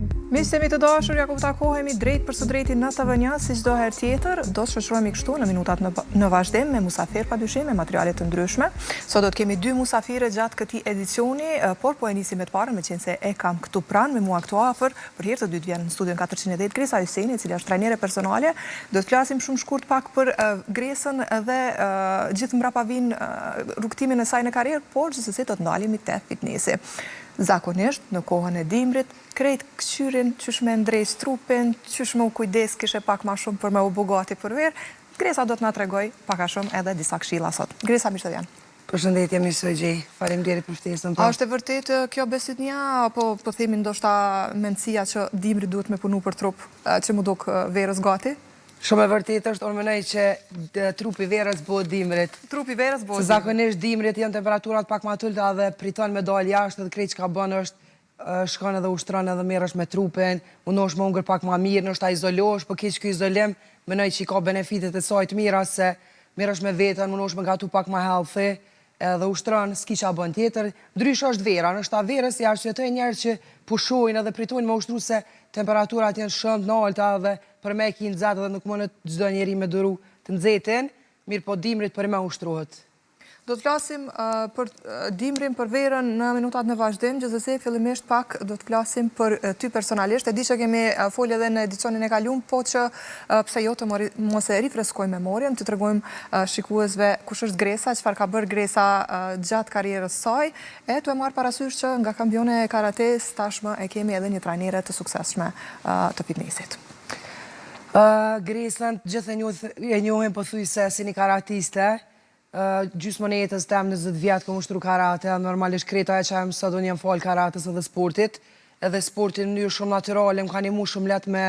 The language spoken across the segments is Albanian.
Miqtë të dashur, ja ku takohemi drejt për së drejti në të vënja, si çdo herë tjetër, do të shoqërohemi kështu në minutat në vazhdim me musafir padyshim, me materiale të ndryshme. Sot do të kemi dy musafire gjatë këtij edicioni, por po e nisim me të parën, meqense e kam këtu pranë me mua këtu afër, për herë të dytë vjen në studion 410 Gresa Hyseni, e cila është trajnere personale. Do të flasim shumë shkurt pak për Gresën dhe gjithë mbrapa vijnë rrugtimin e saj në karrierë, por gjithsesi do të ndalemi te fitnesi. Zakonisht, në kohën e dimrit, krejt këqyrin, qysh me ndrejt trupin, qysh me u kujdes kishe pak ma shumë për me u bugati për verë, Gresa do të na tregoj paka shumë edhe disa këshilla sot. Gresa, mirë të vjen. Përshëndetje, mirë së gjej. Faleminderit për ftesën. A është e vërtet kjo besitnia, apo po themi ndoshta mendësia që dimri duhet me punu për trup, që mu duk verës gati? Shumë e vërtet është, unë mendoj që trupi verës bëhet dimrit. Trupi verës bëhet dimrit. Se zakonisht dimrit janë temperaturat pak ma tulta dhe priton me dalë jashtë dhe krejt që ka bën është shkon edhe ushtron edhe merresh me trupin, mundosh me hungër pak ma mirë, ndoshta izolohesh, po keq ky izolim, mendoj që i ka benefitet e saj të mira se merresh me veten, mundosh me gatu pak ma healthy, edhe ushtron, s'ki qa bën tjetër. Ndryshe është vera, nështë verës i arsyetoj njerëz që pushojnë edhe pritojnë me ushtru se temperaturat janë shumë të larta dhe për me ki nxehtë dhe nuk mundet çdo njeri me duru të nxehtin, mirë po dimrit për me ushtruhet. Do të flasim për dimrin, për verën në minutat në vazhdim, gjithsesi fillimisht pak do të flasim për ty personalisht. E di që kemi folë edhe në edicionin e kaluar, po që pse jo të mos e rifreskojmë memorien, të tregojmë shikuesve kush është Gresa, çfarë ka bërë Gresa gjatë karrierës saj, e tu e marr parasysh që nga kampione e karates tashmë e kemi edhe një trajnere të suksesshme të fitnessit. Gresën gjithë e njohin pothuajse si një karatiste. Gjysmën e jetës tem 20 vjetë këmë ushtru karate, normalisht kreta e që e mësë do njëm falë karates edhe sportit, edhe sportin në njërë shumë naturale, më ka një mu shumë let me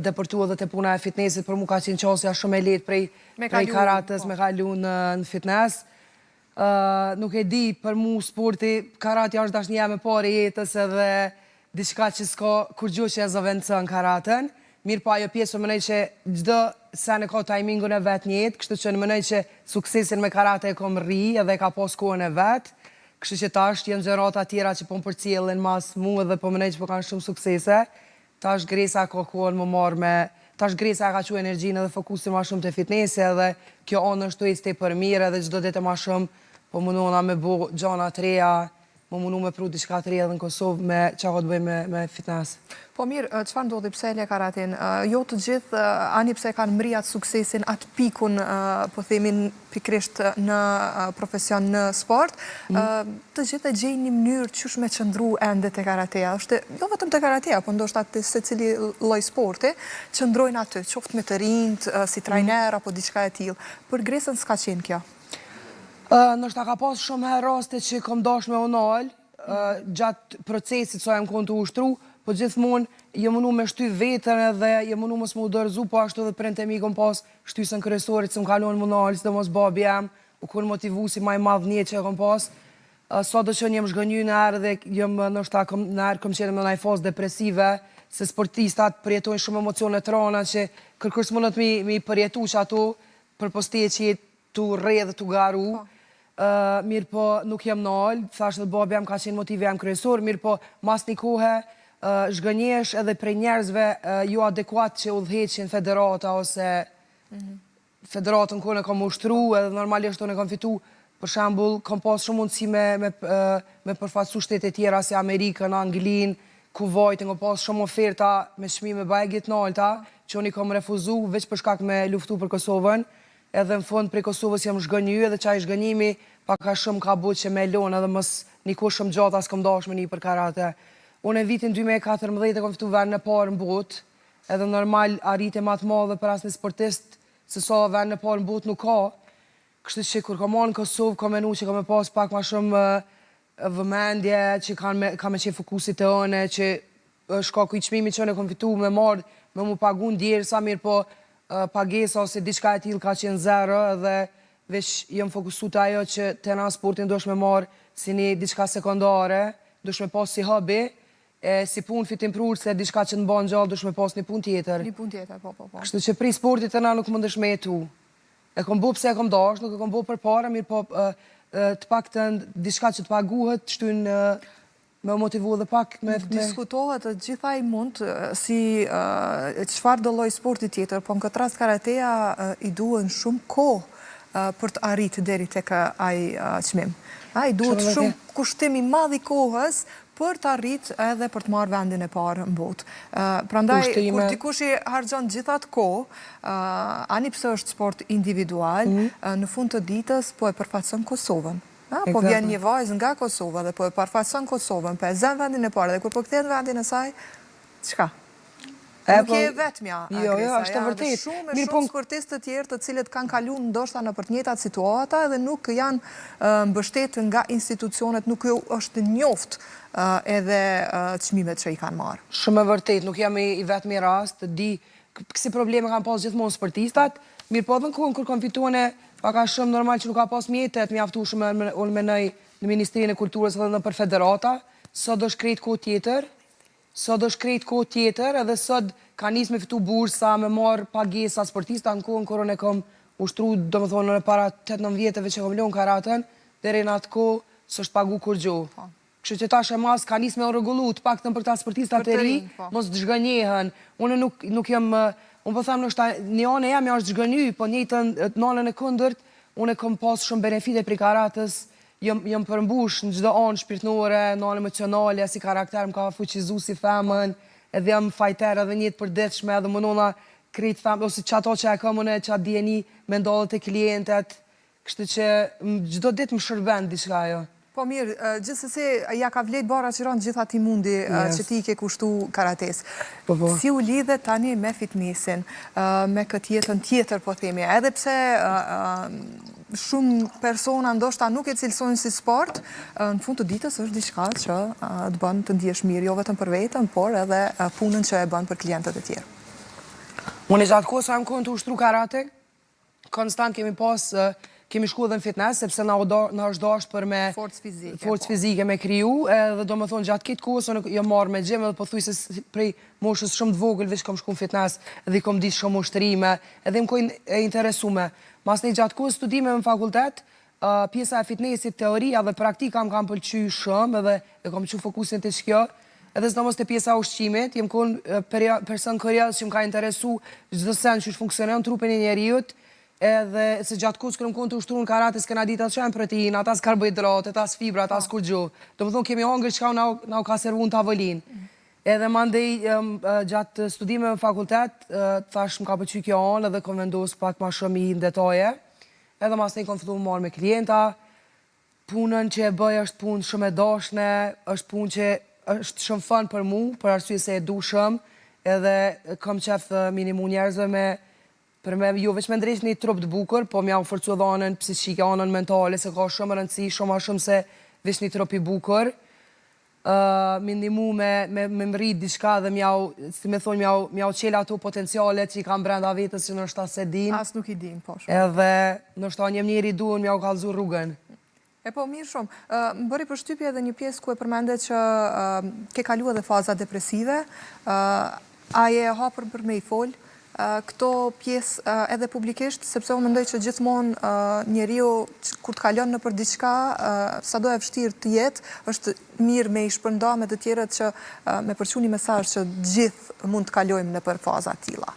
depërtu edhe të puna e fitnessit, për mu ka qenë qasja shumë e letë prej karates me kalu në fitness. Nuk e di, për mu sporti, karate është dash një me pare jetës edhe diçka që s'ka kur gjo që e zëvendësën karaten. Mirë pa jo pjesë më nëjë që gjdo sen e ka timingun e vetë njëtë, kështu që në më nëjë që suksesin me karate e kom rri edhe ka pas kohën e vetë, kështu që tash jenë gjërata tjera që po më përcjellin mas mu edhe po më nëjë që po kanë shumë suksese, tash Gresa ka kohën më marrë me, tash Gresa ka që energjinë edhe fokusin ma shumë të fitnesi edhe kjo anë është të iste për mirë edhe gjdo dete ma shumë po mundona me bo gjana të reja, më mundu me pru diçka të reja edhe në Kosovë me që ka të bëjmë me fitness. Po mirë, çfarë ndodhi pse e le karaten? Jo të gjithë, ani pse kanë mri atë suksesin, atë pikun, po themin pikrisht në profesion në sport, të gjithë e gjejnë një mënyrë qysh me qëndru ende te karatea. Është jo vetëm te karatea, po ndoshta te secili lloj sporti, qëndrojnë aty, qoftë me të rinjt, si trajner apo diçka e tillë. Për Gresën s'ka qenë kjo. Nështë ka pas shumë herë raste që kom dash me unal, gjatë procesit sa jem konë të ushtru, po gjithmonë jem mundu me shty vetën edhe jem mundu mos më udërzu, po ashtu dhe prente mi kom pas shtysën kryesorit që më kalon më unal, së dhe mos babi jem, u konë motivu si maj madh një që e kom pas. Sa do që jem zhgënyu në herë dhe jem nështë në herë kom qenë me në fazë depresive, se sportistat përjetojnë shumë emocione të rana që kërkës mundët mi përjetu që ato për postije që jetë të re dhe të garu. Mirë po nuk jem nalë, thashtë dhe babi jam ka qenë motive jam kryesor, mirë po mas një kohë zhgënjesh edhe prej njerëzve jo adekuat që udhëheqin federata ose federatën kone kom ushtru edhe normalisht unë e kom fitu, për shembull kom pas shumë mundësi me përfaqësu shtete tjera si Amerikën, Anglinë, Kuvajtin, kom pas shumë oferta me çmime bajgit nalta që unë i kom refuzu veç për shkak me luftu për Kosovën. Edhe në fund prej Kosovës jam zhgënyu edhe qaj zhgënjimi paka shumë ka bu që me lonë edhe mës një kohë shumë gjata s'kom dash me një për karate. Unë e vitin 2014 e kom fitu vend në parë në botë, edhe normal arritje ma të madhe për asë një sportist se sa vend në parë në botë nuk ka. Kështu që kur kom anë në Kosovë, kom menu që kom e pas pak ma shumë vëmendje, që ka me qenë fokusit të one, që është ka kuj qmimi që unë e kom fitu me marrë, me mu pagun djerë sa mirë po pagesa ose diçka e tillë ka qenë zero edhe veç jem fokusu të ajo që të na sportin dosh me marë si një diçka sekundare, dosh me pas si hobby, si pun fitim prur se diçka që në banë gjallë dosh me pas një pun tjetër. Një pun tjetër, po. Kështu që pri sportit të na nuk mundesh me jetu. E kom bo pse e kom dash, nuk e kom bo për para, mirë po të pak të diçka që të paguhet, shtyn me motivu dhe pak me... Diskutohet të gjitha i mund si çfarë do lloj sporti tjetër, po në këtë rast karateja i duhen shumë kohë për të arritë deri tek ai çmim. Ai duhet shumë kushtim i madh i kohës për të arritë edhe për të marrë vendin e parë në botë. Prandaj, kur dikush i harxhon gjithë atë kohë, ani pse është sport individual, në fund të ditës po e përfaqëson Kosovën. Po vjen një vajzë nga Kosova dhe po e përfaqëson Kosovën, po e zën vendin e parë dhe kur po kthehet në vendin e saj, çka? Nuk je vetmja. Jo, është e vërtetë. Shumë sportistë të tjerë të cilët kanë kaluar ndoshta në për të njëjtat situata dhe nuk janë mbështetur nga institucionet, nuk është njoft edhe çmimet që i kanë marrë. Shumë e vërtetë, nuk jam i vetmi rast, di si probleme kanë pas gjithmonë sportistat, mirë po edhe kur kanë fituar pak a shumë normal që nuk ka pas mjetet mjaftueshme unë menoj në Ministrinë e Kulturës edhe në për federata, sot do shkrejt kohë tjetër, edhe sot ka nisë me fitu bursa, me marë pagesa sportista, në kohën kërën e kom ushtru, do më thonë, në para 8-9 vjetëve që kom lonë karatën, deri në atë kohë së është pagu kur gjohë. Kështë që tash e mas ka nisë me regullu, të pak të për ta sportistat e ri, mos të zhgënjehen. Unë nuk jam... Unë po thamë nështë një anë e jam ja është zhgëny, po njëtën në anën e këndërt, unë e kom pas shumë benefite për karatës, jam përmbush në gjdo anë shpirtnore, në anë emocionale, si karakter më ka fuqizu si femën, edhe jam fajter edhe njëtë përdetshme, edhe më nëna krejt femën, ose që ato që e kam unë, që atë djeni me ndodhët e klientet, kështë që gjdo ditë më shërben diçka jo. Po mirë, gjithsesi ja ka vlejt bara që ronë gjitha ti mundi që ti ke kushtu karates. Si u lidhe tani me fitnessin, me këtë jetën tjetër, po themi, edhe pse shumë persona ndoshta nuk e cilësojnë si sport, në fund të ditës është diçka që të bën të ndihesh mirë, jo vetëm për veten, por edhe punën që e bën për klientët e tjerë. Unë e gjatë kohë sa jam kohën të ushtru karate, konstant kemi shku edhe në fitness, sepse na është dasht për me forcë fizike me kriju, edhe do më thonë gjatë kitë kohës, unë jam marrë me gym, edhe po thuj se prej moshës shumë të vogël, veç kom shku në fitness, edhe i kom ditë shumë ushtrime, edhe më kojnë e interesume. Mas një gjatë kohës studime në fakultet, pjesa e fitnessit, teoria dhe praktika më kam pëlqy shumë, edhe e kom që fokusin të shkjo, edhe s'do mos të pjesa ushqimit, jem konë person kërjës që më ka interesu gjithë sen që funksionon trupin e njeriut, edhe se gjatë kohës kërëm konë të ushtru në karate, s'kena ditë atë që janë protein, atas karbohidrate, atas fibra, atas kur gjo. Do më thonë kemi hongër që ka na u ka servu në tavolinë. Edhe mandej gjatë studime në fakultet, thash më ka pëqy kjo anë edhe kom vendosë pak ma shumë i në detaje. Edhe mas të i kom fillu më marrë me klienta. Punën që e bëj është punë shumë e dashne, është punë që është shumë fun për mu, për arsye se e du shumë, edhe kom qef minimu njerëzve për me jo veç me ndrejsh një trup të bukur, po mja u forcu edhe anën psiqike, anën mentale, se ka shumë rëndësi, shumë a shumë se veç një trup i bukur. Mi ndimu me mrit diçka dhe si me thonë, mja u qela ato potencialet që i kam brenda vetës që nështë ta se din. As nuk i din, po shumë. Edhe nështë ta njëm njeri duhen, mja u kalzu rrugën. E po, mirë shumë. Më bëri përshtypje edhe një pjesë ku e përmende që ke kalu edhe faza depresive, a je hapur për me i folë, këto pjesë edhe publikisht, sepse unë mendoj që gjithmonë njeriu kur të kalon në për diçka, sado e vështirë të jetë, është mirë me i shpërnda me të tjerët që me përçu një mesazh që gjithë mund të kalojmë në për faza tilla.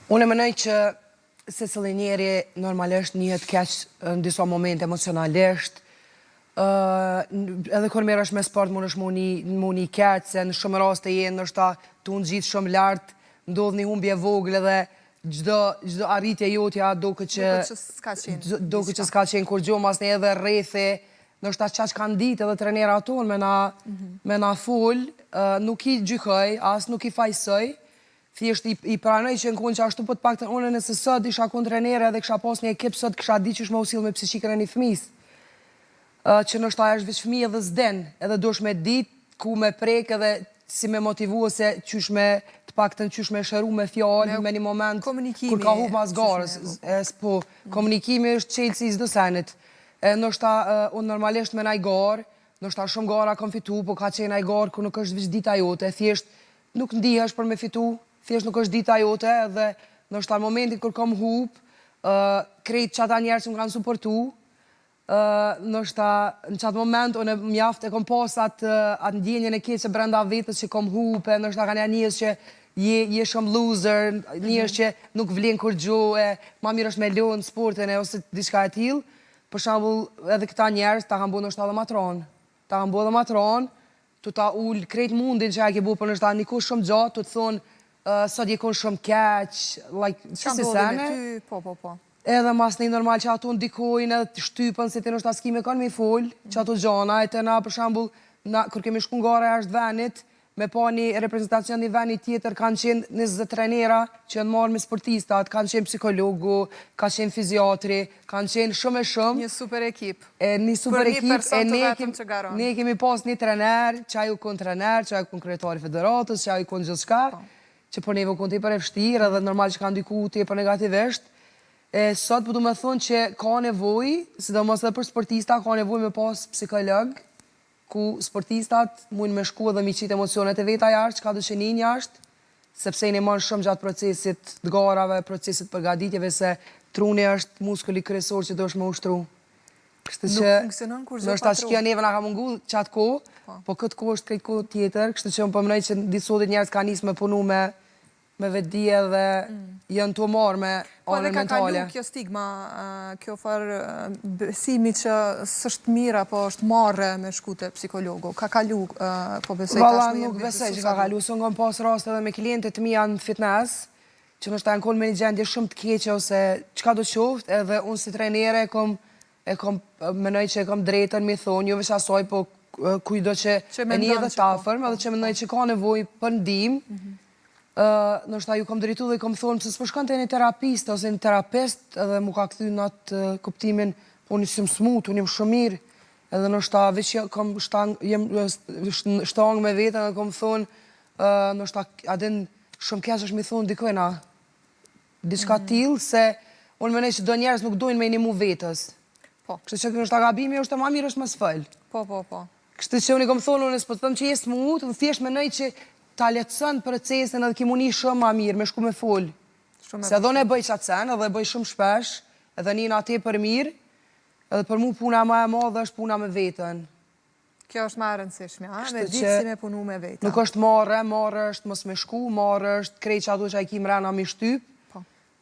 Unë e mendoj që secili njeri normalisht njihet keq në disa momente emocionalisht, edhe kur merresh me sport mund është mu një keq, se në shumë raste jenë nështë të unë gjithë shumë lartë, ndodh një humbje vogël edhe gjdo arritje jotja do këtë që s'ka qenë kur gjo, mas një edhe rrethi, nështë ta që kanë ditë edhe trenera tonë me na full, nuk i gjykoj, as nuk i fajsoj, thjesht i pranoj që në konë që ashtu po të pak të unë nëse sot isha konë trenere edhe kësha pas një ekip sot kësha di që shme usil me psiqikën e një fëmis, që nështë ta është veç fëmi edhe zden, edhe dush me ditë ku me prek edhe si me motivu ose qysh me të pak të në qysh me shëru me fjallë, me një moment kur ka hup mas garës. Po, komunikimi është qelësi i zdo senit. Nështë unë normalisht me naj garë, nështë shumë gara kom fitu, po ka qenë naj garë ku nuk është vizh dita jote, thjesht nuk ndihesh për me fitu, thjesht nuk është dita jote, dhe nështë në momentin kur kom hup, krejt që ata njerë që më kanë suportu, nështë në qatë moment, unë mjaft e kom pas atë ndjenjën e keqe brenda vetës që kom hupe, nështë ka njës që je shumë loser, njës që nuk vlen kur gjohë, ma mirë është me lonë sportin ose diçka e tillë. Për shembull, edhe këta njerëz ta kanë bu nështë edhe matron. Ta kanë bu edhe matron, tu ta ullë krejt mundin që e ke bu, për nështë ta një kush shumë gjatë, tu të thonë, sot je kush shumë keq, like, që si sene. Po. Edhe mas një normal që ato ndikojnë edhe të shtypën, se ti nështë askime kanë mi full, që ato gjana, e të na, për shembull, kër kemi shku ngare ashtë venit, me pa një reprezentacion një venit tjetër, kanë qenë 20 trenera që janë marrë me sportistat, kanë qenë psikologu, kanë qenë fiziatri, kanë qenë shumë e shumë. Një super ekip. Një super Për një ekip, person të vetëm që garon. ne kemi pas një trener, që ajo kon trener, që ajo kon kryetari federatës, që ajo kon gjithë shka, që për neve kon të i për e vështirë, edhe normal që kanë ndiku të i për negativisht. Sot po du me thonë që ka nevoj, sidomos edhe për sportista, ka nevoj me pas psikolog, ku sportistat mund me shku edhe mi qitë emocionet e veta jashtë, që ka dëshenin jashtë, sepse i në manë shumë gjatë procesit të garave, procesit përgaditjeve, se truni është muskulli kryesor që do është me ushtru. Kështë që, funksionon kur gjë nështë ta që kjo neve nga ka mungu qatë ko, po këtë ko është krejt ko tjetër, kështë që më përmënej që disotit njerës ka njës me punu me vedije dhe jënë të marë me anën mentale. Po edhe ka kalu kjo stigma, kjo farë besimi që sështë mira, po është marrë me shkute psikologu. Ka kalu, po besoj Valla nuk besoj që ka kalu, së ngëm pas rast edhe me klientët mija në fitness, që nështë ta në konë me një gjendje shumë të keqe, ose qka do qoftë, edhe unë si trenere e kom menoj që e kom drejten mi thonë, jo veç asoj, po kujdo që e një edhe tafërm, edhe që menoj që ka nevoj për ndim, nështë ta ju kom drejtu dhe i kom thonë, pëse s'po shkon të një terapist, ose një terapist, edhe mu ka këthy në atë kuptimin, unë si më smut, unë jem shumë mirë, edhe nështë ta veç kom shtangë me vetën, edhe kom thonë, nështë ta adin shumë kesh është mi thonë dikojna, diçka t'ilë, se unë menej që do njerës nuk dojnë me një mu vetës. Kështë që nështë ta gabimi, është të ma mirë është më s'fëll. Po. Kështë që unë i kom thonë, unë s'po të thëmë që jesë smut, unë thjesht menoj që ta letësën procesin edhe ki muni shumë ma mirë, me shku me full. Se edhe unë e bëj qatë sen, edhe e bëj shumë shpesh, edhe një në ate për mirë, edhe për mu puna ma e madhe është puna me vetën. Kjo është ma rëndësishme, me ditë si me punu me vetën. Nuk është marrë është mos me shku, marrë është krej që ato që a i ki mrena mi shtyp,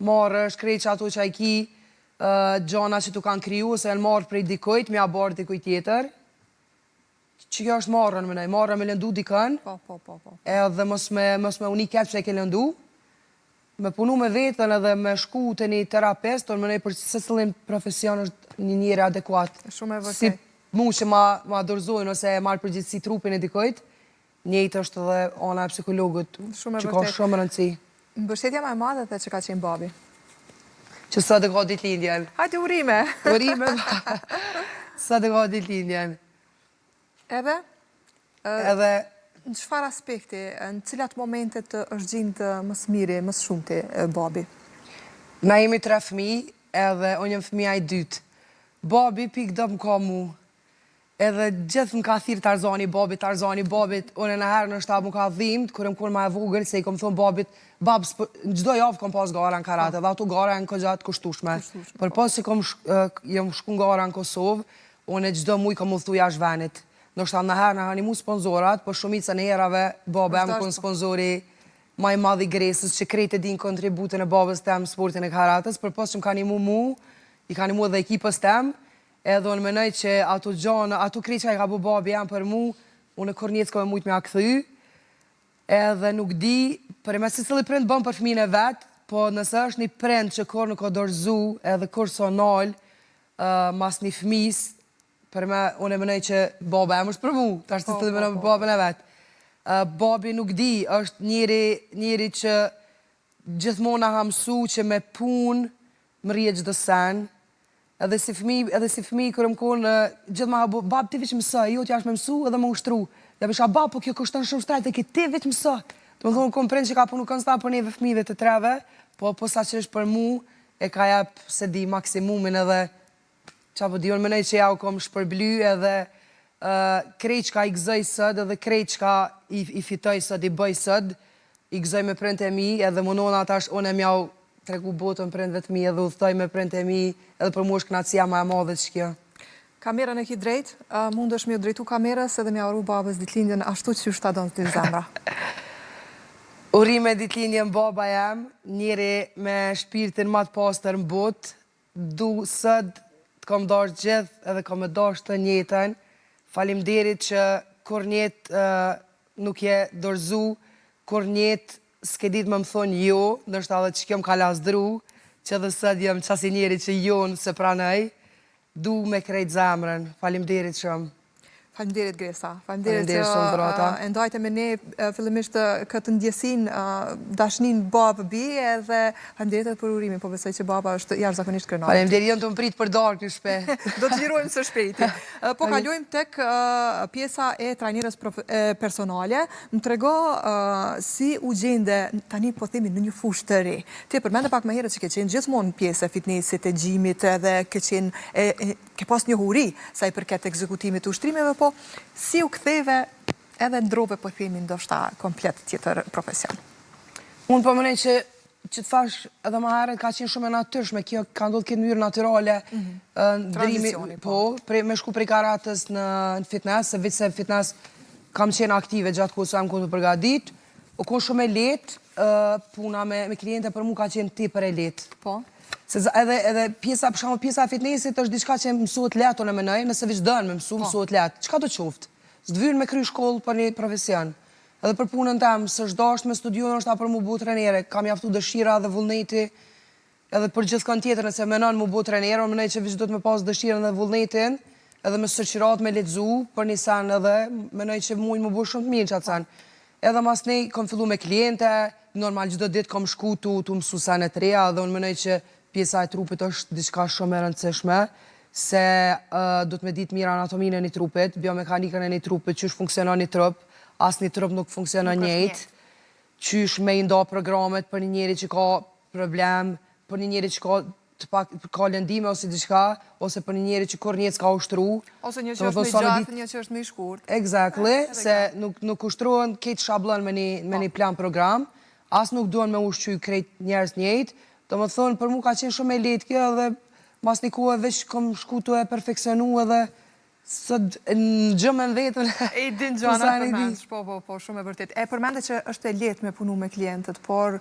marrë është krej që ato që a i ki gjona që tu kanë kriju, se e në marrë prej dikojt, mi a barë dikojt tjetër. Që kjo është marrën, mënej, marrën me lëndu dikën, edhe mos me uni ketë që e ke lëndu, me punu me vetën edhe me shku të një terapist, të mënej për se cëllin profesion është një njëre adekuat. Shumë e vërtej. Si mu që ma dorzojnë ose marrë përgjithsi trupin e dikojt, njëjtë është edhe ona e psikologut, që ka shumë rëndësi. Mbështetja ma e madhe dhe që ka qenë babi. Që së të ka ditë lindjen. Hajde urime! Urime, së të ka ditë lindjen. Edhe? Edhe... Në qëfar aspekti, në cilat momentet është gjindë më smiri, më shumë të babi? Na jemi 3 fëmi, edhe unë jem fëmija i 2. Babi pik dëmë ka mu. Edhe gjithë më ka thirë Tarzani, babit, unë e në herë në shtabë më ka dhimt, kërë më kërë ma e vogël, se i kom thonë babit, babë, në gjdo javë kom pas gara në karate, dhe ato gara në këgjatë kushtushme. Për pas që jem shku në gara në Kosovë, unë e gjdo muj kom u thuja shvenit. Nështë në herë në hanimu sponsorat, për shumicën e herave, babë e më konë sponsori ma i madhi Gresës, që krejt e din kontributin e babës tem sportin e karatës, për pas që më ka nimu mu, i ka nimu edhe ekipës tem, edhe unë menoj që ato gjonë, ato krejt që ka bu babë jam për mu, unë e kur njëtë s'ka me mujtë me a këthy, edhe nuk di, për e me si cili prind bëm për fëmijën e vetë, po nëse është një prind që kur nuk o dorzu, edhe kur so nalë, mas një fëmis, për me, unë e mënej që baba e më është për mu, të ashtë të të mënej për babën e vetë. Babi nuk di, është njëri që gjithmona ha mësu që me pun më rije gjithë sen, edhe si fëmi kërë më konë, gjithë ma ha bu, bab ti veç mësa, jo t'ja është me mësu edhe më ushtru. Ja bisha, bab, po kjo kushton shumë shtrajt, e ki ti veç mësa. Të më thonë, kom prind që ka punu konstant për neve fëmive të treve, po sa që është për mu, e ka jep se di maksimumin edhe qa po dion mënej që ja u kom shpërbly edhe krejt qka i gëzoj sëd edhe krejt qka i fitoj sëd, i bëj sëd, i gëzoj me prind e mi edhe mënona tash unë e mjau tregu botën prindve të mi edhe udhtoj me prind e mi edhe për mu është knatësia ma e madhe që kjo. Kamerën e ki drejt, mund është mi u drejtu kamerës edhe mi auru babës ditëlindjen ashtu që shta donë të zemra. Urime ditëlindjen baba jam, njëri me shpirtin ma të pastër në botë, du sëd të kom dash gjithë edhe kom e dash të njëtën. Faleminderit që kur njetë nuk je dorëzu, kur njetë s'ke ditë më thonë jo, nështë edhe që kjo më ka lasdru, që dhe sëd jam qasi njeri që jonë se pranaj, du me krejt zemrën. Faleminderit shumë. Faleminderit Gresa, faleminderit shumë brata. që ndajte me ne fillimisht këtë ndjesin, dashnin babë-bi edhe faleminderit edhe për urimin, po besoj që baba është jashtëzakonisht krenar. Faleminderit, jënë të më prit për darkë në shpe. Do të lirojmë së shpejti. Po kalojmë tek pjesa e trajnerës personale. Më trego si u gjende tani po themi në një fushë të re. Ti përmende pak më herët që ke qenë gjithmonë pjesë e fitnessit, e gjimit edhe ke pas një huri sa i përket ekzekutimit të ushtrimeve, po si u ktheve edhe ndrove po themi ndoshta komplet tjetër profesion. Unë po mënej që të thash edhe më herët ka qenë shumë e natyrshme, kjo ka ndodhur këtë mënyrë natyrale, Tranzicioni, po, me shku prej karatës në fitness, se vitë se fitness kam qenë aktive gjatë kohës sa jam këtu përgatit, u konë shumë e letë, puna me kliente për mu ka qenë tepër e letë. Po. Se edhe pjesa e fitnessit është diçka që mësuhet letë, unë e menoj, nëse veç dënë me mësuhet letë. Çka do qoftë? S'të vyrë me kry shkollë për një profesion. Edhe për punën tem, së shdasht me studion është ta për mu bu trenere, kam jaftu dëshira dhe vullneti, edhe për gjithë kanë tjetër, nëse menon mu bu trenere, unë menoj që veç do të me pas dëshirën dhe vullnetin, edhe me sëqirat me letëzu, për një sen edhe, menoj që mujnë mu bu shumë të mirë qatë sen. Edhe mas nej, kom fillu me kliente, normal gjithë ditë kom shku tu mësu sen e treja, dhe unë menoj që pjesa e trupit është diçka shumë e rëndësishme, se do të me ditë mirë anatominë e një trupit, biomekanikën e një trupit, qysh funksionon një trup, as një trup nuk funksionon njëjtë, qysh me i nda programet për një njeri që ka problem, për një njeri që ka lëndime ose diçka, ose për një njeri që kur njëtë s'ka ushtru. Ose një që është me gjatë, një që është me shkurt. Exactly, se nuk ushtruan këtë shablon me një plan program, as nuk duan me ushqy krejt njerës njëjtë. Do më thonë, për mu ka qenë shumë e letë kjo dhe mas një kohë veç kom shku të e perfekcionu edhe sët në gjëmën vetën. E i din gjana përmendsh, po, shumë e vërtet. E përmende që është e letë me punu me klientët, por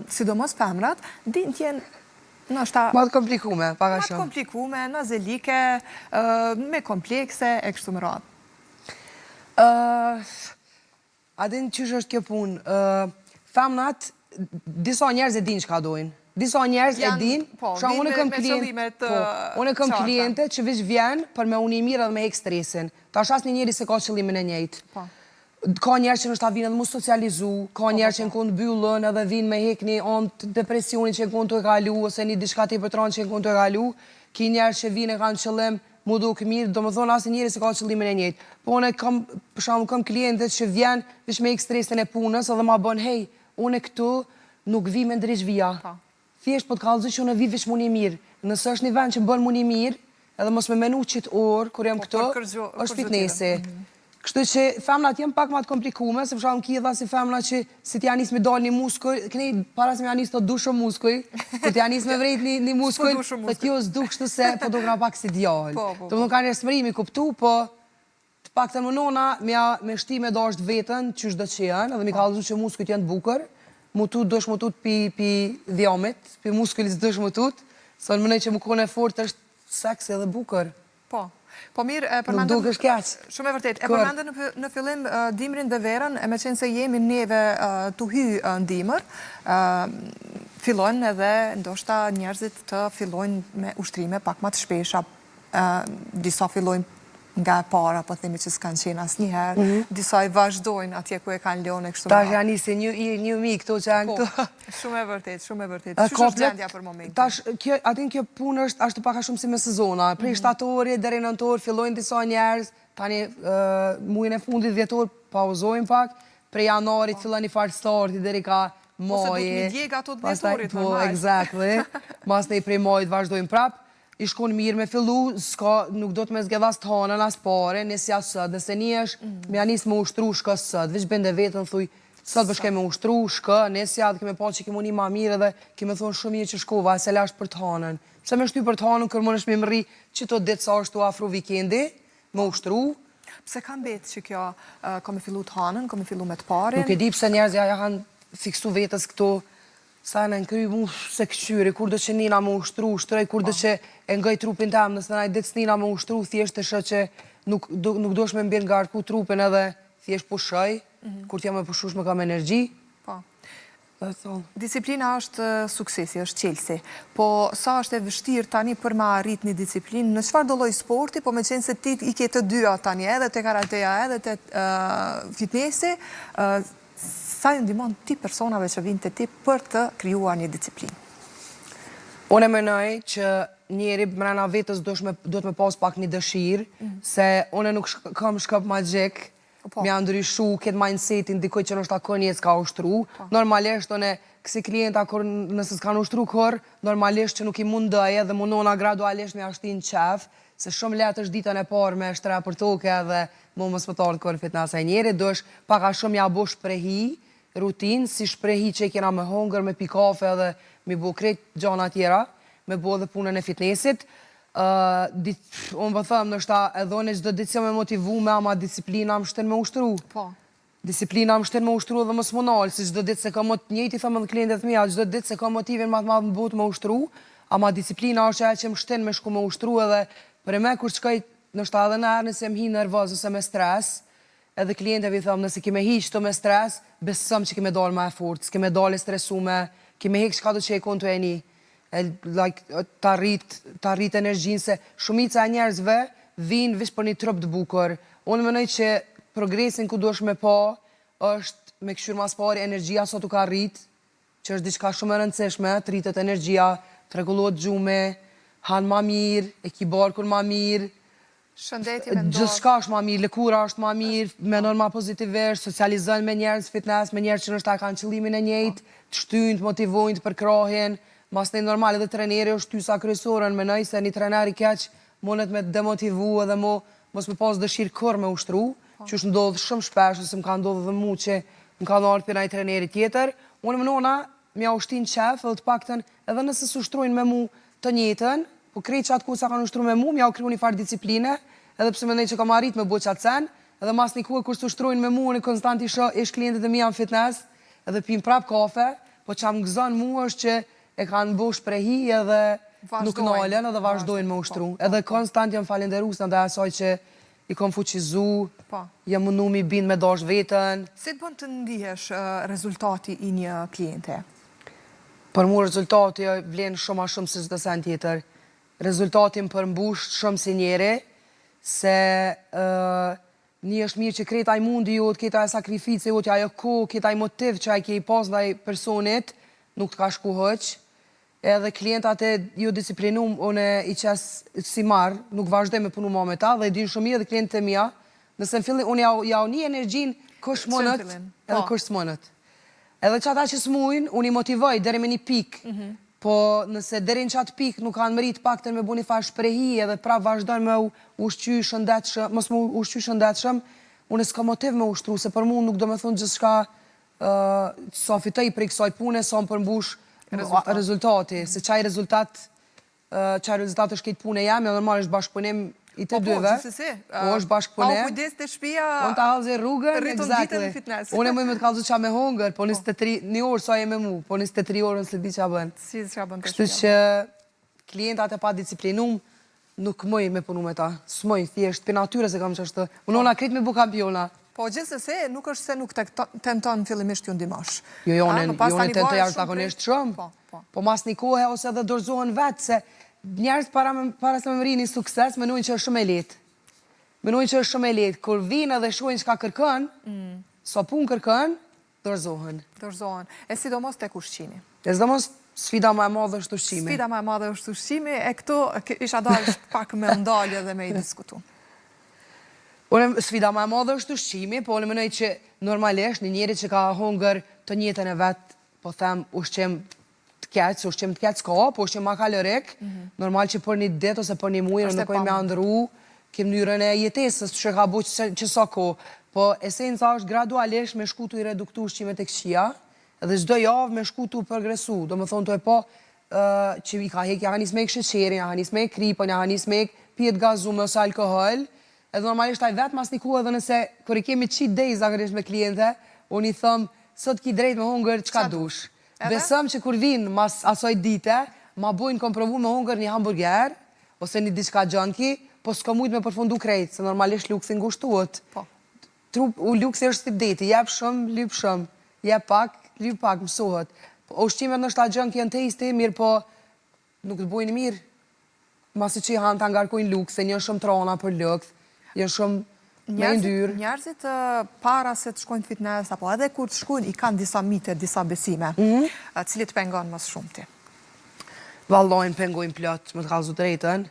sidomos femrat, din tjenë nështë ma të komplikume, paka shumë. Ma të komplikume, nazelike, me komplekse, e kështu më radhë. A din qysh është kjo punë? Femnat, disa njerëz e din që ka dojnë. Disa njerëz e din, unë e kom kliente që veç vjen për me unë i mirë edhe me hek stresin. Ta është asë një njeri se ka qëllimin e njejtë. Ka njerëz që nështë ta vinë edhe mu socializu, ka njerëz që në konë byllën edhe vinë me hek një antë depresioni që në konë të e kalu, ose një diçka të i përtranë që në konë të e kalu, ki njerëz që vinë e kanë qëllim mu duke mirë, do më thonë asë njeri se ka qëllimin e njejtë. Po unë kam klientet që vjen veç me hek stresin e punës edhe ma bën, hej, unë këtu nuk vi me ndrysh vija. Thjesht po të kalëzë që unë vi veç muni mirë. Nësë është një vend që bën muni mirë, edhe mos me menu qitë orë, kur jam këtu, është fitnesi. Kështu që femnat jem pak ma të komplikume, se përshamë kidha si femna që si t'ja nis me dal një muskuj, kënej para se me janis të du shumë muskuj, të t'ja nis me vrejt një muskuj, të t'jo s'du kështu se po do gra pak si djallë. Të më ka një smërimi kuptu, po të pak të mënona me shti me dasht vetën, qysh do që janë, edhe mi ka lëzu që muskujt janë të bukër, mutut dosh mutut pi dhjamit, pi muskullis dosh mutut, sa në mënej që më kone fort është seksi edhe bukër. Po mirë, e përmendën... Nuk duke është keqë. Shumë e vërtet. E përmendën në fillim dimrin dhe verën, e me qenë se jemi neve të hy në dimër, fillojnë edhe ndoshta njerëzit të fillojnë me ushtrime pak ma të shpesha, disa fillojnë nga para, po themi që s'kanë qenë asë njëherë, disa i vazhdojnë atje ku e kanë lënë e kështu. Ta janë nisi një mi këto që janë këto. Shumë e vërtet, shumë e vërtet. Që është gjendja për momentin? Atin kjo punë është paka shumë si me sezona. Prej shtatori, deri nëntor, fillojnë disa njerës, tani mujën e fundit dhjetor, pauzojnë pak, prej janarit fillon një farë starti, deri ka maje. Ose du t'mi djega ato të dhjetorit, po, exactly. Mas ne prej majit vazhdojnë prap. I shkon mirë me fillu, nuk do të me zgedhas të hanën as pare, nësja sëd, nëse një është me janis më ushtru shka sëd, veç bende vetën, thuj, Sot për shkeme ushtru, shkë, nesja dhe keme pa që keme një ma mirë edhe keme thonë shumë mirë që shkova, se lash për të hanën. Pse me shty për të hanën, kërmon është me mëri që të ditë sa është të afru vikendi, me ushtru. Pse ka mbetë që kjo ka me fillu të hanën, ka me fillu me të parin? Nuk e di pse njerëzja ja kanë fiksu vetës këto, sa në nkry mu se këqyri, kur do që nina me ushtru, ushtrej, kur do që e ngaj trupin tem, nëse në ditë s'nina me ushtru, thjesht të shë që nuk dosh me mbirë nga arku trupin edhe thjesht pushoj, kur t'ja me pushush me kam energji. Disiplina është suksesi, është qelsi, po sa është e vështirë tani për ma arrit një disiplinë, në çfarë do lloj sporti, po me qenë se ti i ke të dyja tani, edhe te karateja, edhe te fitnesi, sa ju ndihmon ti personave që vinë te ti për të krijuar një disiplinë? Unë e menoj që njeri mrena vetës do të me pas pak një dëshirë, se unë nuk kam shkop magjik, mja ndryshu këtë mindsetin dikoj që nështë akon jetë s'ka ushtru. Normalisht, unë kësi klienta nëse s'ka në ushtru kër, normalisht që nuk i mundëje dhe mundona gradualisht me ashtin qef, se shumë letë është ditën e parë me shtre për toke edhe mu më spëtarë kër fitness e njeri, do është paka shumë ja bo shprehi, rutinë, si shprehi që i kena me hongër, me pi kafe edhe me bo krejt gjana tjera, me bo dhe punën e fitnessit. Unë për thëmë, nështë edhe unë e gjdo ditë që me motivu me ama disiplina më shtenë me ushtru. Disiplina më shtenë me ushtru dhe më smonalë, si gjdo ditë se ka njëti thëmë dhe klientet mija, gjdo ditë se ka motivin ma të madhë në botë me ushtru, ama disiplina është e që më shtenë me shku me ushtru edhe për e me kur qëkaj, nështë edhe në erë nëse më hi nervoz ose me stres, edhe klienteve i thëmë, nëse kime hi qëto me stres, besëm që kime dalë ma e fort, s'kime dalë e stresume, kime hek shka do që e kontu e një, ta rrit energjinë, se shumica e njerëzve vinë vish për një trup të bukur. Unë mënoj që progresin ku duesh me pa, është me këshur mas pari energjia sot u ka rrit, që është diçka shumë e rëndësishme, të rritet energjia, të regulohet gjume, hanë ma mirë, e ki barkun ma mirë, shëndetje me ndorë. Gjithë shka është ma mirë, lëkura është ma mirë, menon ma pozitivisht, socializën me njerëz fitness, me njerëz që nështë ta kanë qëllimin e njëjtë, të shtyjnë, të motivojnë, të përkrahin. Mas në normal edhe treneri është tysa kryesorën, menoj se një treneri keq mundet me demotivu edhe mos me pas dëshirë kër me ushtru, që është ndodhë shumë shpesh, ose më ka ndodhë dhe mu që më ka nërë për një treneri tjetër. Unë mënona mja ushtin qef edhe të pakten edhe nëse së ushtrujnë me mu të njëtën, po krejt që atë ku sa kanë ushtru me mu, mja u kryu një farë discipline, edhe pëse mëndej që kam arrit me bo qatë sen, edhe mas një kuë kur së ushtrujnë me mu, në konstant ish klientet e mija në fitness, edhe pim prap kafe, po që am gëzon mu është që e kanë bo shprehi edhe nuk nalen edhe vazhdojnë me ushtru. Edhe konstant jam falenderus në dhe asaj që i kom fuqizu, jam mundu mi bind me dash vetën. Si të bënd të ndihesh rezultati i një kliente? Për mu rezultati vlen shumë a shumë se çdo sen tjetër. Rezultatin përmbush shumë si njeri, se një është mirë që kreta i mundi jot, kreta e sakrifice jot, ajo ko, kreta i motiv që a i ke i pas dhe i personit, nuk të ka shku hëq, edhe klientat e jo disiplinum, unë i qesë si marë, nuk vazhdoj me punu ma me ta, dhe i din shumë mirë dhe klientet e mija, nëse në fillin, unë ja u një energjin kush monët, edhe kush s'monët. Edhe që ata që s'mujnë, unë i motivoj deri me një pik, po nëse deri në qatë pik nuk kanë mërit pakten me bu një farë shprehi, edhe prap vazhdojnë me ushqy shëndetshëm, mos me ushqy shëndetshëm, unë s'ka motiv me ushtru, se për mu nuk do me thunë gjithçka sa fitoj për i kësaj pune, sa më përmbush rezultati, se qaj rezultat është këtë pune jam, normal është bashkëpunim i të dyve. Po, gjithësësi. Po, është bashkëpunim. Pa u kujdes të shpia, unë ta halëzë rrugën, rritëm ditën në fitness. Unë e mëj me të kalëzu qa me hongër, po 23 orë sa e me mu, po 23 orë nëse di qa bënë. Si qa bënë të shpia. Kështu që klientat e pa disciplinum, nuk mëj me punu me ta. S'mëj, thjesht, për natyre se kam qashtë. Unë ona krit me bu kampiona. Po gjithsesi, nuk është se nuk tenton fillimisht ju ndimash. Jo, jonë tentoj artakonisht shumë. Po mas një kohë ose edhe dorëzohen vetë, se njerës para se me mëri një sukses, menojnë që është shumë e letë. Menojnë që është shumë e letë. Kur vinë edhe shojnë që ka kërkën, sa pun kërkën, dorëzohen. Dorëzohen. E sidomos tek ushqimi. E sidomos sfida ma e madhe është ushqimi. Sfida ma e madhe është ushqimi, e këtu isha dalë pak me ndalje dhe me i diskutu. Sfida ma e madhe është ushqimi, po unë mënoj që normalisht një njeri që ka hongër të njëtën e vetë, po them ushqim të keq, ushqim të keq s'ka, po ushqim ma kalorik, normal që për një ditë ose për një mujë, nuk ojnë me andru, kem njërën e jetesës që ka bu që sa ko, Po esenca është gradualisht me shku të i reduktu ushqimet e këqia, edhe çdo javë me shku të progresu. Do më thonë të e po që i ka hek, ja ka nis me sheqerin, ja ka nis me kripën, ja ka nis me pjet gazume ose alkohol, edhe normalisht ai vetë mas një ku edhe nëse kër i kemi cheat days zakonisht me kliente, unë i thëm, sot ki drejt me hungër çka dush. Besëm që kur vinë mas asoj dite, ma bujnë kom provu me hungër një hamburger, ose një diçka junky, po s'ka mujt me përfundu krejt, se normalisht luksi ngushtuhet. Luksi është si deti, jep shumë, lyp shumë, jep pak, lyp pak, mësohet. Ushqimet në shta junky janë tasty, mirë po nuk të bujnë mirë, masi që i hanë të angarkojnë luks, se njën shumë trona për luks, janë shumë me ndyrë. Njerëzit para se të shkojnë fitness, apo edhe kur të shkojnë, i kanë disa mite, disa besime, cilit pengon mësë shumë ti? Vallojnë, pengojnë plot, më të kalzu drejten.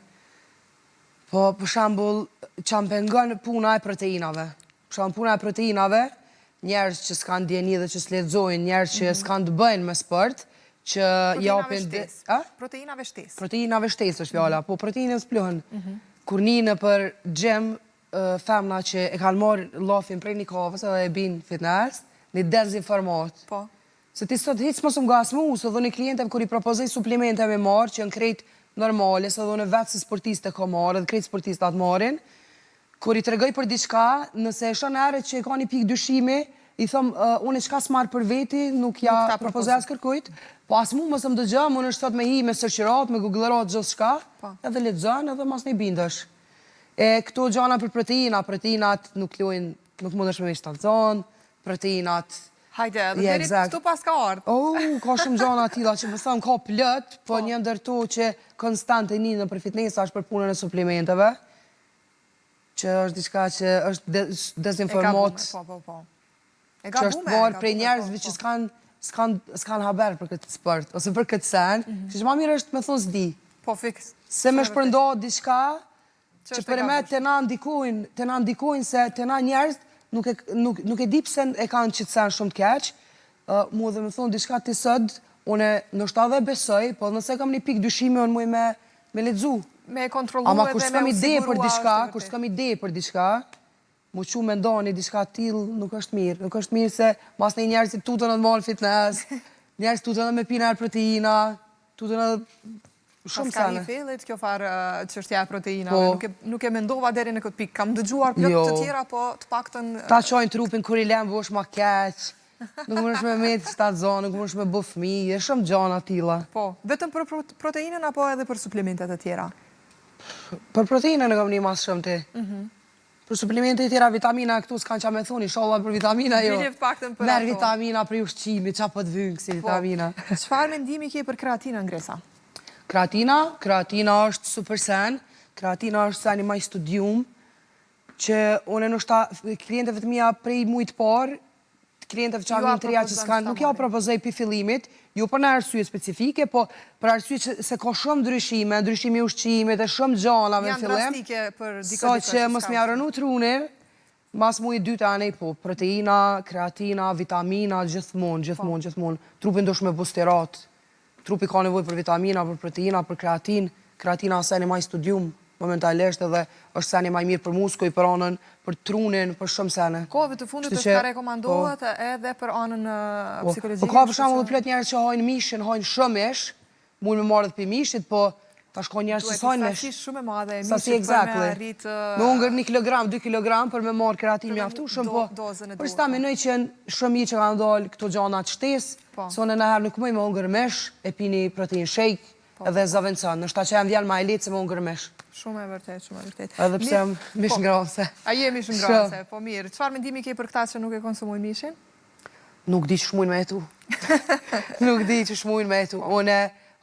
Po, për shambull, që më pengon puna e proteinave. Për shambull, puna e proteinave, njerëz që s'kanë djeni dhe që s'ledzojnë, njerëz që s'kanë të bëjnë me sport, që japin... Proteinave shtes. Proteinave shtes është fjalla, po proteinën s'pluhen. Kur një për gjem, femna që e kanë marrë lafin prej një kafës edhe e binë fitness, një dezinformat. Po. Se ti sot hiç mos më gasmu, se dhe një klientëm kër i propozoj suplimente me marrë, që janë krejt normale, se dhe në vetë si sportiste ka marrë, dhe krejt sportiste atë marrin, kër i tregoj për diçka, nëse e shon ere që i ka një pikë dyshimi, i thëmë, unë e qka s'marë për veti, nuk ja propozoj as kërkujt, po as mu mësë më dëgjëm, unë është sot me hi, me sërqirat, me googlerat, gjithë shka, edhe lexon, edhe mas një bindësh. E këto gjana për proteinat nuk lujnë, nuk mundesh me shtancon, proteinat. Hajde, dhe deri këtu pas ka ardhë. Ka shumë gjana atila që më thëmë ka plët, po një ndërto që konstant e një në për fitnesa është për punën e suplimenteve, që është diçka që është dezinformat, që është marë prej njerëzve që s'kan haber për këtë sport, ose për këtë sen, që ma mirë është me thonë s'di. Po, fix. Se me shpërndo diçka, që për e me të na ndikojnë se të na njerëz nuk e di pse e kanë qëtësen shumë të keq, mu dhe me thonë diçka të sëd, une nështë adhe besoj, po nëse kam një pikë dyshime, unë muj me ledzu. Me kontrolu edhe me kur s'kam ide për diçka, mu që me ndoni diçka t'il, nuk është mirë. Nuk është mirë se mas një njerëzit tutën edhe marrë fitness, njerëzit tutën edhe me pinar proteina, tutën edhe shumë sene. Pas ka një fillit kjo farë çështja e proteinave, nuk e mendova deri në këtë pikë. Kam dëgjuar plot të tjera, po të paktën... Ta qojnë trupin kur i lem vosh ma keq, nuk mënesh me metë shtatë zonë, nuk mënesh me bë fëmijë, e shumë gjana tilla. Po, vetëm për proteinën apo edhe për suplimentet e tjera? Për proteinën e kam një mas shumë ti. Për suplimentet e tjera, vitamina këtu s'kan qa me thuni, inshallah për vitamina jo. Merë vitamina për ushqimi, qa po të vyngë si vitamina. Çfarë mendimi ke për kreatinën, Gresa? Kreatina është super sen, kreatina është seni ma i studium, që unë nështë klientëve të mija prej mujtë parë, klientëve që amin të reja që s'kanë, nuk ja propozoj për fillimit, ju për në arsye specifike, po për arsye që se ka shumë ndryshimi ushqimit e shumë gjanave në fillim. Janë drastike për dika so që mos me arënu trunin, mas mu i dyta anej po, proteina, kreatina, vitamina, gjithmonë. Trupin do shme busterat. Trupi ka nevoj për vitamina, për proteina, për kreatin. Kreatina është seni ma i studium, momentalisht edhe është seni ma i mirë për muskoj, për anën, për trunin, për shumë sene. Kohëve të fundit është ka rekomandohet edhe për anën psikologjike. Po ka për shumë dhe plët njerës që hajnë mishin, hajnë shumë mish, mund me marrë dhe për mishit, po ta shko njerës që sajnë mish. Duhet shumë e madhe e mishit për me arrit... Me ungër 1 kilogram, 2 kilogram për me marrë kreatin mjaftu shumë, po për sta minoj që shumë i që kanë dollë këto gjanat shtes, so në nëherë nuk mëj me ungër mish, e pini protein shake edhe zavëncan, nështë ta që e më vjen ma e litë se me ungër mish. Shumë e vërtet. Edhe pse mish ngrase. A je mish ngrase, po mirë. Çfarë mendimi ke për këta që nuk e konsumojnë mishin? Nuk di që shmujnë me etu. Nuk di që shmujnë me etu. Une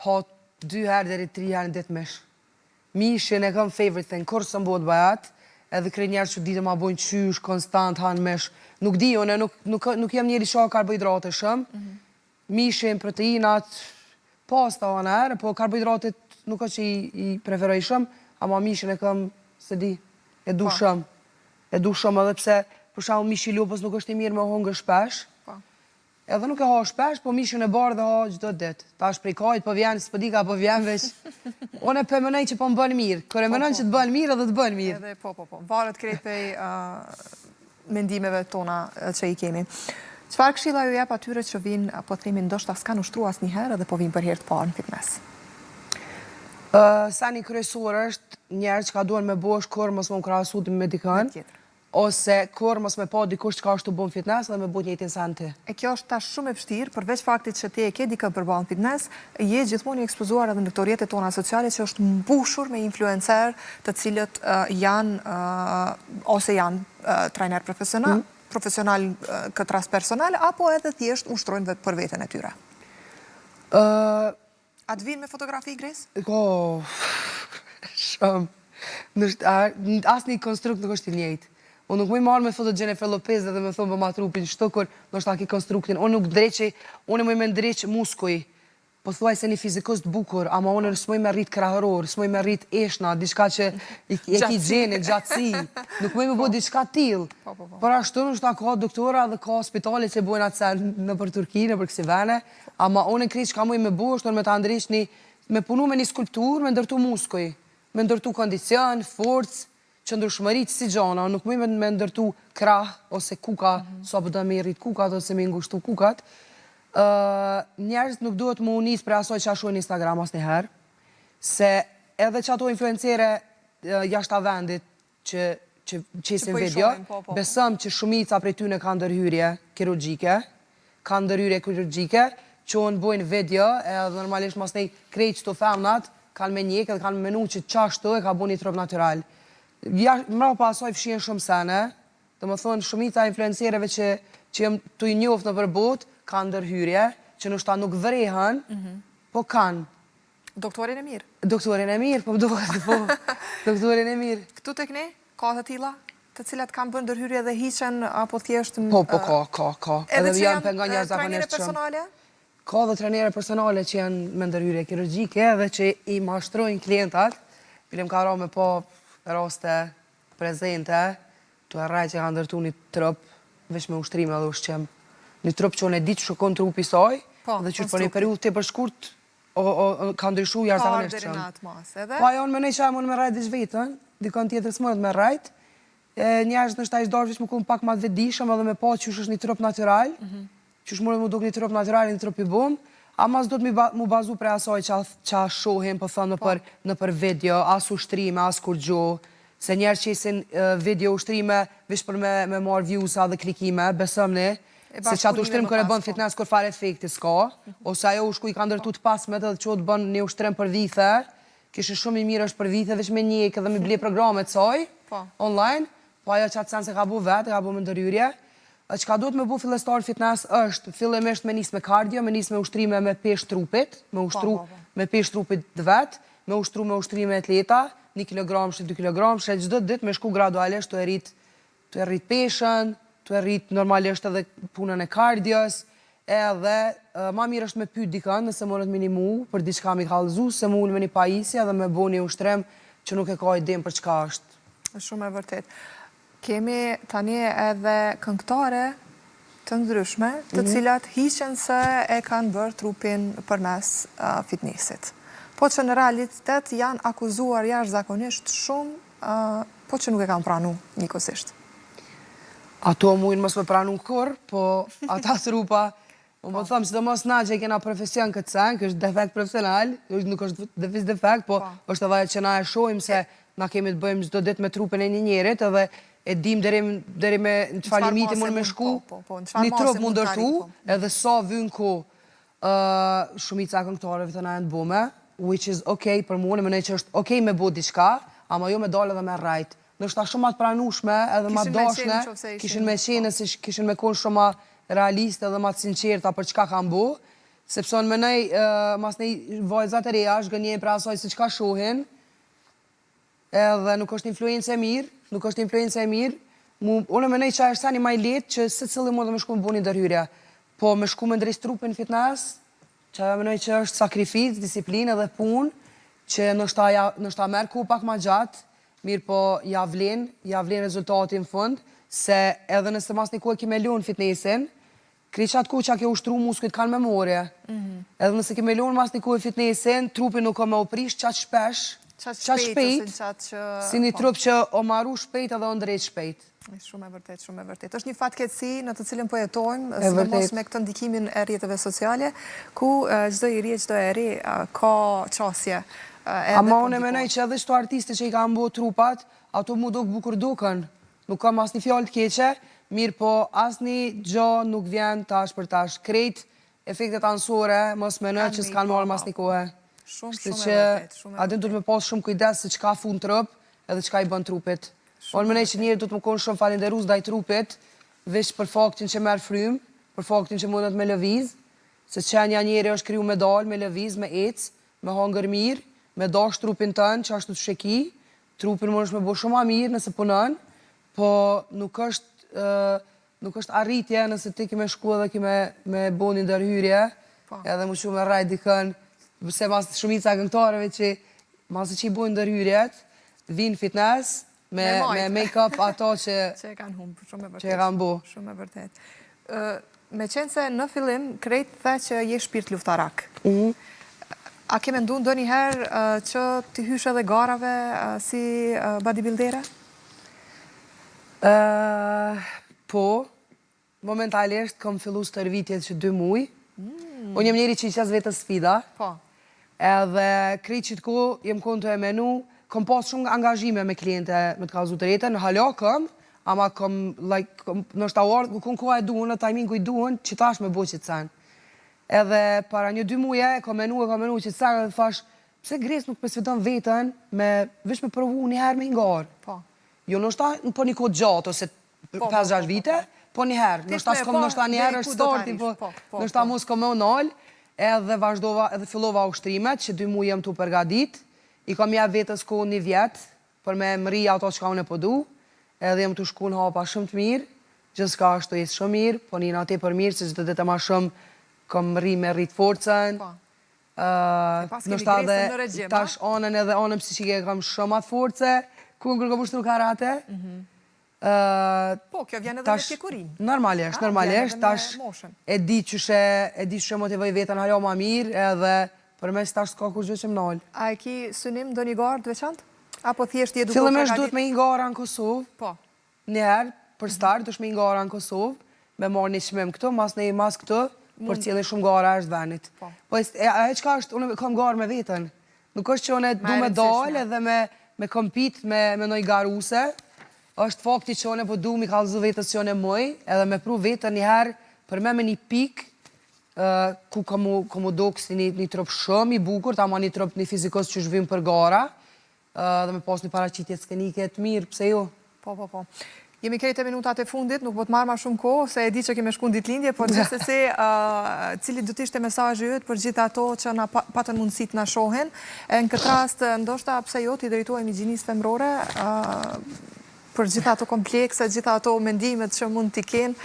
ha 2 herë deri 3 herë në ditë mish. Mishin e kam favorite thing, kur së mbot bajat, edhe krej njerë që ditë ma bojnë qysh, konstant, hanë mish. Nuk di, une nuk jam njeri shoh karbohidrate shumë. Mishin, proteinat, pasta o në herë, po karbohidratet nuk është që i preferoj shumë, ama mishin e kam, se di, e du shumë. E du shumë edhe pse, për shumë mishi lupës nuk është i mirë me hongër shpesh. Edhe nuk e ha shpesh, po mishin e barë dhe ha gjithë ditë. Ta është prej kajt, po vjen, s'po di ka, po vjen veç. Unë e përmenoj që po më bënë mirë. Kër e menoj që të bënë mirë edhe të bënë mirë. Edhe po. Varet krejt pej mendimeve tona që i kemi. Çfarë këshilla ju jep atyre që vinë, po themi ndoshta s'kan ushtruar asnjëherë dhe po vinë për herë të parë në fitness? Seni kryesor është njerëz që ka duan me bosh kur mos më krahasu me dikën, ose kur mos me pa dikush që ka ashtu bën fitness dhe me bëj njëjtin sen ti. E kjo është tash shumë e vështirë, përveç faktit që ti e ke dikë përballë fitness, je gjithmonë i ekspozuar edhe në këto rrjetet tona sociale që është mbushur me influencer të cilët janë ose janë trajner profesional këtë rast personal, apo edhe thjesht ushtrojnë për veten e tyre. A të vinë me fotografi, Grace? Shumë. Asnjë konstrukt nuk është i njëjtë. Unë nuk më marrë me foto Jennifer Lopez dhe me thonë për ma trupin shtokur, nështë aki konstruktin. Unë nuk dreqi, unë më ndreq muskuj, po thuaj se një fizikust bukur, ama unë s'moj me rrit krahëror, s'moj me rrit eshna, diçka që e ki gjene, gjatësi. Nuk më bo diçka t'il. Por ashtu nështë ka doktora dhe ka spitale që bojnë atë sen në për Turki, në për kësi vene, ama unë në krejt që ka muj me bo, është me ta ndreq një, me punu me një skulptur, me ndërtu muskuj, me ndërtu kondicion, forcë, qëndrueshmëri si gjana, nuk më me ndërtu krah ose kuka, sa për da me rrit kukat ose me ngushtu kukat. Njerëz nuk duhet më unis për asoj që ashtu në Instagram as njëherë, se edhe që ato influencere jashtë a vendit që qesin video, besëm që shumica prej tyne ka ndërhyrje kirurgjike, që unë bojnë video, edhe normalisht mas nej krejt që të femnat, kanë me njek edhe kanë menu që qashtu e ka bu një trup natural. Mra pa asoj fshien shumë sene, dhe më thonë shumica influencereve që jem të i njoft në përbot, kanë ndërhyrje, që nështë ta nuk vrehen, po kanë. Doktorin e mirë? Doktorin e mirë, po doktorin e mirë. Këtu tek ne, ka të tilla, të cilat kanë bërë ndërhyrje dhe hiqen, apo thjesht... Po, ka. Edhe që janë trajnere personale? Ka dhe trajnere personale që janë me ndërhyrje kirurgjike dhe që i mashtrojnë klientat. Bilim ka ra me po raste prezente, të arraj që ka ndërtu një trup, veç me ushtrime dhe ushqem. Një trup që unë e ditë që shokon trupi saj, dhe që për një periud të për shkurt, ka ndryshu jashtëzakonisht shumë. Pa jo, unë me nej që unë me rajt dhe vetën, dikon tjetër s'mërët me rajt, njerëz në shtaj zdarë që më kumë pak ma të vedishëm edhe me pa që është një trup natural, që është mërët më duk një trup natural, një trup i bum, ama s'do të mu bazu pre asoj që a shohim, po thëmë në për video, as ushtrime, as kur gjo, se njerës që isin video ushtrime, vish për me marrë vjusa dhe klikime, besëm ne, se që atë ushtrim kër e bën fitness kër fare efekti s'ka, ose ajo ushku i ka ndërtu të pasmet edhe që të bën një ushtrim për vithe, kishë shumë i mirë është për vithe, vish me njek edhe me ble programet saj, online, po ajo që atë sen se ka bu vetë, ka bu me ndërhyrje. Që ka duhet me bu fillestar fitness është, fillimisht me njës me kardio, me njës me ushtrime me pesh trupit, me ushtru me pesh trupit dhe vetë, me ushtru me ushtrime atleta, 1 kilogram, 2 kilogram, çdo ditë me shku gradualisht të e rrit peshën, të e rrit normalisht edhe punën e kardios, edhe ma mirë është me pyet dikën nëse morët minimu për diçka mi kallëzu, se mu ullë me një pajisja dhe me bo një ushtrim që nuk e ka idem për çka është. Shumë e vërtet. Kemi tani edhe këngëtare të ndryshme, të cilat hiqen se e kanë bërë trupin përmes fitnessit. Po që në realitet janë akuzuar jashtëzakonisht shumë, po që nuk e kanë pranu njëkohësisht. Ato mujnë mos me pranu kur, po ata trupa, më po thëmë, sidomos na që e kena profesion këtë sen, kë është defekt profesional, nuk është defekt, po është edhe që na e shojmë se na kemi të bëjmë çdo ditë me trupin e një njerit, edhe e dim deri me në çfarë limiti mund me shku, një trup mund ndërtu, edhe sa vyn ku shumica këngëtarëve të na janë të bume, which is okay për mua, më që është okay me bo diçka, ama jo me dalë edhe me rajt. Nështë ta shumë ma të pranushme edhe ma dashne, kishin me qenë, kishin me konë shumë ma realiste edhe ma të sinqerta për çka kanë bu, sepse në mënej, mas nej vajzat e reja, shgënjen për asaj se çka shohin, edhe nuk është influencë e mirë, unë me nej që është sani maj letë që se cili mund dhe me shku më bu një ndërhyrja, po me shku me ndrejt trupin fitness, që me nej që është sakrificë, disiplinë edhe punë, që nështë ta merë ku pak ma gjatë, mirë po ja vlen rezultatin fund, se edhe nëse mas një ku e kime lunë fitnessin, kri qatë ku që a ke ushtru muskujt kanë memorje, edhe nëse kime lunë mas një ku e fitnessin, trupin nuk o me uprish qatë shpejt, si një trup që o maru shpejt edhe o ndrejt shpejt. Shumë e vërtet, shumë e vërtet. Është një fatkeqësi në të cilën po jetojmë, sidomos me këtë ndikimin e rrjeteve sociale, ku çdo i ri, çdo e ri ka qasje. Ama unë e menoj që edhe çto artiste që i kanë bërë trupat, ato mu duk bukur duken. Nuk kam asnjë fjalë të keqe, mirë po asnjë gjë nuk vjen tash për tash. Krejt efektet anësore, mos menoj që s'kan marrë mas një kohë. Shumë e vërtet. Atë duhet me pas shumë kujdes se çka fun trup edhe çka i bën trupit. Unë menoj që njerëzit duhet më konë shumë falenderues ndaj trupit, veç për faktin që merr frymë, për faktin që mundet me lëviz, se qenja njeri është kriju me dal, me lëviz, me ec, me hangër mirë, me dash trupin tënë që ashtu të sheki, trupin mund është me bo shumë ma mirë nëse punon, po nuk është arritje nëse ti kime shku edhe kime me bo një ndërhyrje, edhe mu shumë e rajt dikën, se mas shumica këngëtarëve që mas që i bo një ndërhyrjet, vinë fitness, me make-up ato që e kanë humbë, shumë e vërtet. Që e kanë bo. Shumë e vërtet. Me qenë se në fillim, krejt the që je shpirt luftarak. A ke mendu ndonjëherë që ti hysh edhe garave si bodybuildere? Po, momentalisht kam fillu stërvitjet që 2 muj. Unë jem njeri që i qas vetës sfida. Po. Edhe krejt që të ko, jem konë të e menu, kom pas shumë angazhime me kliente me të kalzu të rete, në hala këm, ama kom, nështë ta uardë, ku koha e duhen, në tajmin ku i duhen, që tash me bo që të sen. Edhe para 1-2 muje, kom menu që të sen, edhe thash, pse Gres nuk pësveton vetën, vish me provu njëherë me ngarë. Po. Jo, nështë ta po një kodë gjatë, ose 5-6 vite, po njëherë. Nështë ta s'kom, nështë ta njëherë është starti, nështë ta mu s'kom me unal, edhe vazhdova, edhe fillova ushtrimet, që 2 muje jam tu përgadit. I kam jep vetës kohë 1 vjetë, për me mëri ato që ka unë e po du, edhe jem të shku në hapa shumë të mirë, gjithë ka është të jesë shumë mirë, po një në te për mirë, se gjithë të ma shumë, kam mëri me rritë forcen, nështë edhe tash anën edhe anën psiqike kam shumë atë force, ku në kërë pushtu karate. Po, kjo vjen edhe me pjekurin. Normalisht, tash e di që motivoj vetën hallo ma mirë, edhe për mes tash s'ka kur gjë që më nalë. A e ki synim do një garë të veçantë? Apo thjesht je duke fillimisht duhet me një gara në Kosovë. Po. Njëherë, për start, duhet me një gara në Kosovë, me marrë një qmim këtu, mas këtu, për cilë shumë gara është venit. Po e qka është, unë kam garë me vetën. Nuk është që unë du me dalë edhe me kompit me noj garuse, është fakti që unë po du mi kalëzu vetës që unë e mëj, edhe me pru vetën njëherë për me një pikë, ku komu do kësi një trup shumë i bukur, ta ma një trup një fizikos që shvim për gara, dhe me pas një paraqitje skenike të mirë, pse jo? Po. Jemi krejt e minutat e fundit, nuk po të marrë ma shumë kohë, se e di që keme shku në ditlindje, por gjithë se cili du t'ishte mesajë jëtë për gjithë ato që na patën mundësit na shohen. Në këtë rast, ndoshta pse jo t'i drejtojmë i gjinis femrore, për gjithë ato komplekse, gjithë ato mendimet që mund t'i kenë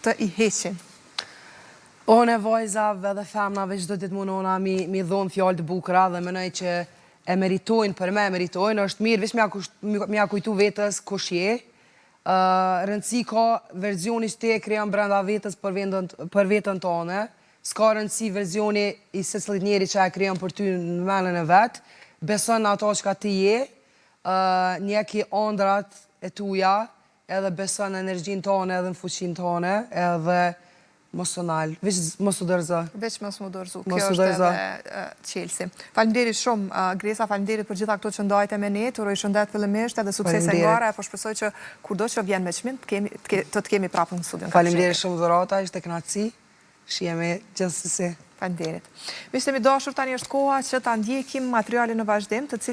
të i heqin. One vajzave dhe femnave që do të mundona mi dhonë fjallë të bukra dhe menoj që e meritojnë, për me meritojnë, është mirë, vish mja kujtu vetës kush je, rëndësi ka verzioni që te e krejon brenda vetës për vetën tone, s'ka rëndësi verzioni i secillit njeri që e krejon për ty në menën e vetë, beson në ato që ka ti je, një ki ondrat e tuja, edhe beson në energjin tone edhe në fuqin tone, edhe mosonal, veç mos u dërzo. Veç mos u dërzo, kjo është edhe qelsi. Faleminderit shumë, Gresa, faleminderit për gjitha këto që ndajte me ne, të uroj shëndet fillimisht edhe sukses e ngara, po shpresoj që kurdo që vjen me çmim, të të kemi prapë në studion. Faleminderit shumë Dhurata, ishte kënaqësi, shihemi gjithsesi. Faleminderit. Miqtë e mi dashur, tani është koha që ta ndjekim materialin në vazhdim, të cilin